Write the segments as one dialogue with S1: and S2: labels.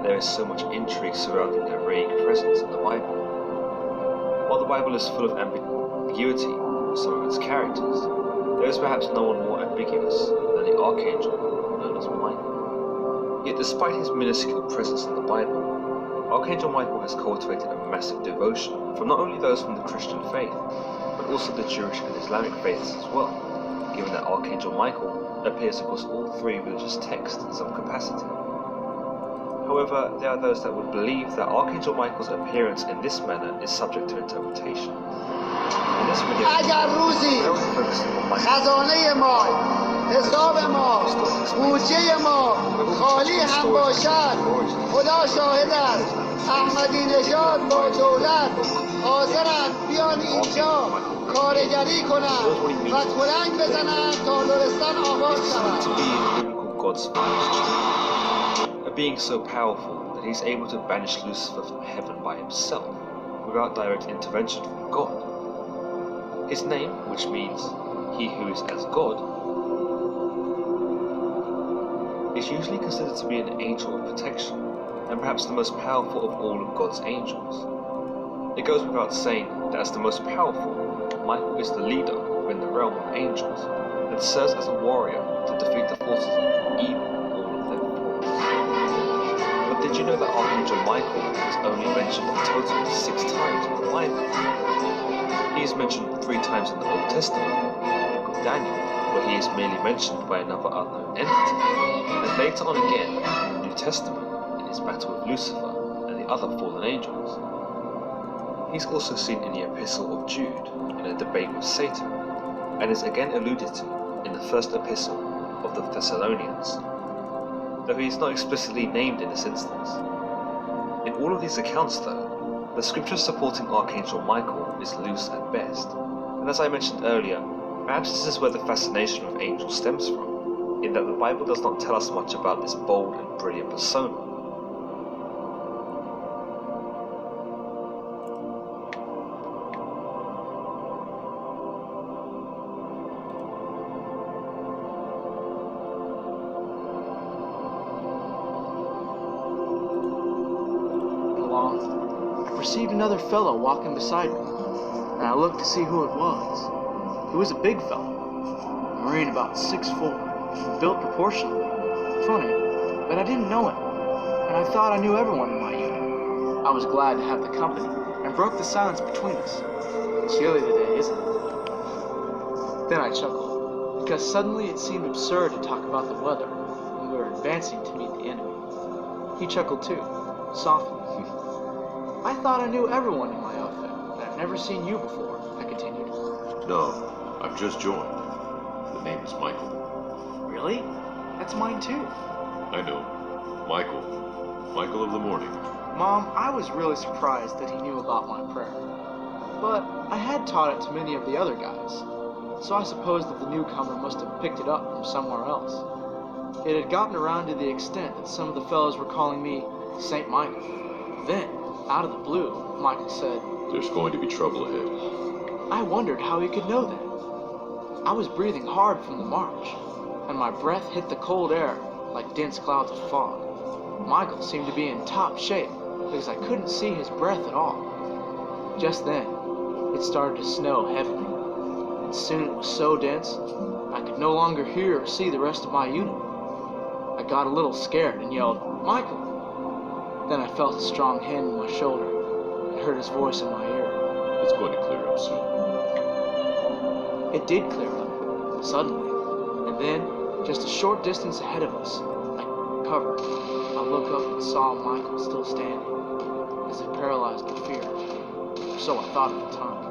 S1: there is so much intrigue surrounding their vague presence in the Bible. While the Bible is full of ambiguity for some of its characters, there is perhaps no one more ambiguous than the archangel known as Michael. Yet despite his minuscule presence in the Bible, Archangel Michael has cultivated a massive devotion from not only those from the Christian faith, but also the Jewish and Islamic faiths as well, given that Archangel Michael appears across all three religious texts in some capacity. However, there are those that would believe that Archangel Michael's appearance in this manner is subject to interpretation. In this video, we are focusing on Michael.
S2: حساب ما بودجه ما خالی هم باشد خدا شاهد است احمدی نژاد با دولت حاضرند بیان اینجا کارگری کنند و کلنگ بزنند تا لرستان آباد شود.
S1: A being so powerful that he's able to banish Lucifer from heaven by himself without direct intervention from God. His name, which means he who is as God, is usually considered to be an angel of protection, and perhaps the most powerful of all of God's angels. It goes without saying that as the most powerful, Michael is the leader within the realm of angels, and serves as a warrior to defeat the forces of evil, all of them. But did you know that Archangel Michael is only mentioned a total of 6 times in the Bible? He is mentioned 3 times in the Old Testament, in the book of Daniel, where he is merely mentioned by another unknown entity, and later on again in the New Testament in his battle with Lucifer and the other fallen angels. He's also seen in the Epistle of Jude in a debate with Satan, and is again alluded to in the first epistle of the Thessalonians, though he is not explicitly named in this instance. In all of these accounts though, the scripture supporting Archangel Michael is loose at best, and as I mentioned earlier, perhaps this is where the fascination with angels stems from, in that the Bible does not tell us much about this bold and brilliant persona.
S3: I perceived another fellow walking beside me, and I looked to see who it was. He was a big fellow, a Marine about 6'4", built proportionally. Funny, but I didn't know him, and I thought I knew everyone in my unit. I was glad to have the company, and broke the silence between us. Chilly today, isn't it? Then I chuckled, because suddenly it seemed absurd to talk about the weather when we were advancing to meet the enemy. He chuckled too, softly. I thought I knew everyone in my outfit, but I've never seen you before, I continued.
S4: No, I've just joined. The name is Michael.
S3: Really? That's mine too.
S4: I know. Michael. Michael of the morning.
S3: Mom, I was really surprised that he knew about my prayer. But I had taught it to many of the other guys, so I suppose that the newcomer must have picked it up from somewhere else. It had gotten around to the extent that some of the fellows were calling me Saint Michael. Then, out of the blue, Michael said,
S4: "There's going to be trouble ahead."
S3: I wondered how he could know that. I was breathing hard from the march, and my breath hit the cold air like dense clouds of fog. Michael seemed to be in top shape because I couldn't see his breath at all. Just then, it started to snow heavily, and soon it was so dense, I could no longer hear or see the rest of my unit. I got a little scared and yelled, "Michael!" Then I felt a strong hand on my shoulder and heard his voice in my ear.
S4: It's going to clear up soon.
S3: It did clear up, suddenly, and then, just a short distance ahead of us, like cover, I looked up and saw Michael still standing, as if paralyzed with fear, or so I thought at the time.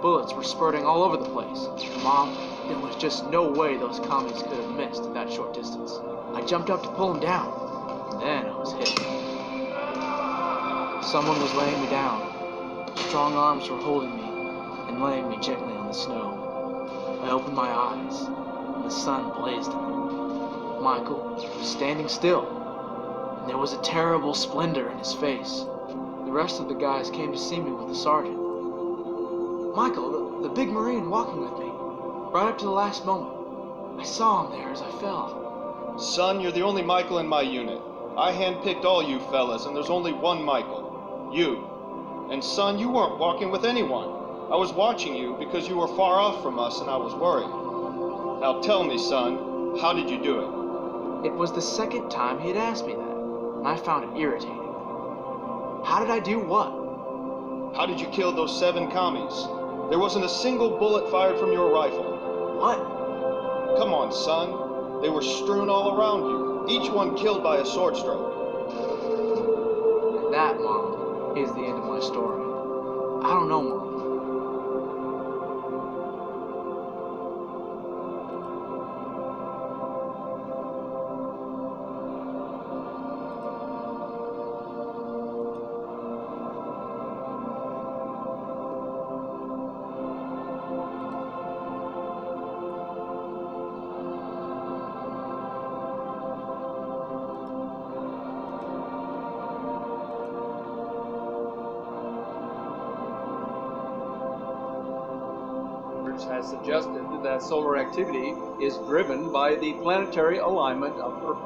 S3: Bullets were spurting all over the place. Mom, there was just no way those commies could have missed at that short distance. I jumped up to pull him down, and then I was hit. Someone was laying me down. Strong arms were holding me and laying me gently on the snow. I opened my eyes, and the sun blazed in them. Michael was standing still, and there was a terrible splendor in his face. The rest of the guys came to see me with the sergeant. Michael, the big Marine walking with me, right up to the last moment. I saw him there as I fell.
S5: Son, you're the only Michael in my unit. I handpicked all you fellas, and there's only one Michael. You. And son, you weren't walking with anyone. I was watching you because you were far off from us and I was worried. Now tell me, son, how did you do it?
S3: It was the second time he had asked me that, and I found it irritating. How did I do what?
S5: How did you kill those 7 commies? There wasn't a single bullet fired from your rifle.
S3: What?
S5: Come on, son. They were strewn all around you, each one killed by a sword stroke.
S3: And that, Mom, is the end of my story. I don't know, Mom.
S6: Has suggested that solar activity is driven by the planetary alignment of Earth.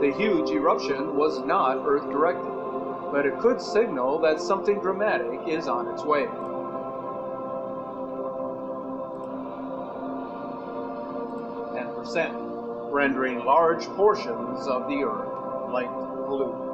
S6: The huge eruption was not Earth-directed, but it could signal that something dramatic is on its way. 10%, rendering large portions of the Earth light blue.